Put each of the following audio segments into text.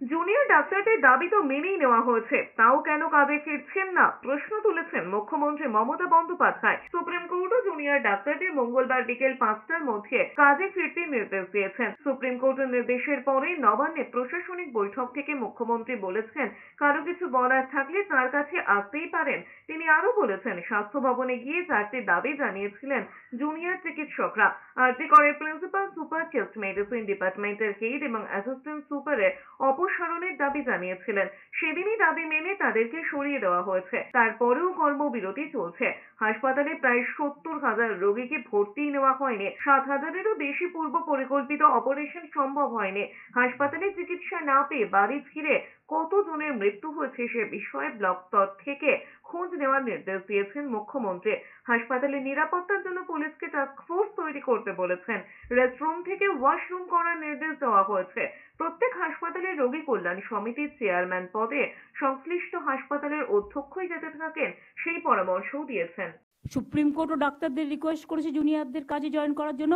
Junior ডাক্তারদের দাবি তো মেনেই নেওয়া হয়েছে, তাও কেন কাজে ফিরছেন না প্রশ্ন তুলেছেন মুখ্যমন্ত্রী মমতা বন্দ্যোপাধ্যায়। সুপ্রিম কোর্টও জুনিয়র ডাক্তারদের মঙ্গলবার বিকেল 5টার মধ্যে কাজে ফিরতে নির্দেশ দিয়েছেন। সুপ্রিম কোর্টের নির্দেশের পরে নবান্নে প্রশাসনিক বৈঠক থেকে মুখ্যমন্ত্রী বলেছেন, কারো কিছু বলার থাকলে তার কাছে আসতেই পারেন। তিনি আরো বলেছেন, স্বাস্থ্য ভবনে গিয়ে 4টি দাবি জানিয়েছিলেন জুনিয়র চিকিৎসকরা। আরজি করের প্রিন্সিপাল সুপার, চেস্ট মেডিসিন ডিপার্টমেন্টের হেড এবং অ্যাসিস্ট্যান্ট সুপারের অপসারণের দাবি জানিয়েছিলেন। সেদিনই দাবি মেনে তাদেরকে সরিয়ে দেওয়া হয়েছে। তারপরেও কর্মবিরতি চলছে। হাসপাতালে প্রায় 70,000 রোগীকে ভর্তি নেওয়া হয়নি। 7,000-এরও বেশি পূর্ব পরিকল্পিত অপারেশন সম্ভব হয়নি। হাসপাতালে চিকিৎসা না পেয়ে বাড়ি ফিরে কতজনের মৃত্যু হয়েছে সে বিষয়ে ব্লক স্তর থেকে খোঁজ নেওয়ার নির্দেশ দিয়েছেন মুখ্যমন্ত্রী। হাসপাতালের নিরাপত্তার জন্য পুলিশকে টাস্কফোর্স তৈরি করতে বলেছেন। রেস্টরুম থেকে ওয়াশরুম করার নির্দেশ দেওয়া হয়েছে। প্রত্যেক হাসপাতালের রোগী কল্যাণ সমিতির চেয়ারম্যান পদে সংশ্লিষ্ট হাসপাতালের অধ্যক্ষই যাতে থাকেন সেই পরামর্শও দিয়েছেন। সুপ্রিম কোর্টও ডাক্তারদের রিকোয়েস্ট করেছে জুনিয়রদের কাজে জয়েন করার জন্য।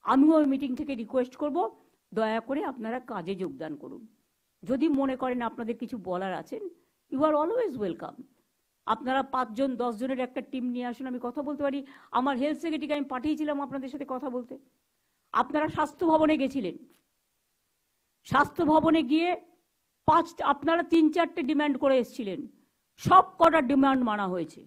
আমিও ওই মিটিং থেকে রিকোয়েস্ট করব, দয়া করে আপনারা কাজে যোগদান করুন। যদি মনে করেন আপনাদের কিছু বলার আছে, ইউ আর অলওয়েজ ওয়েলকাম। আপনারা 5 জন 10 জনের একটা টিম নিয়ে আসুন, আমি কথা বলতে পারি। আমার হেলথ সেক্রেটারিকে আমি পাঠিয়েছিলাম আপনাদের সাথে কথা বলতে। আপনারা স্বাস্থ্য ভবনে গেছিলেন, স্বাস্থ্য ভবনে গিয়ে আপনারা 3-4টে ডিমান্ড করে এসেছিলেন, সব কটা ডিমান্ড মানা হয়েছে।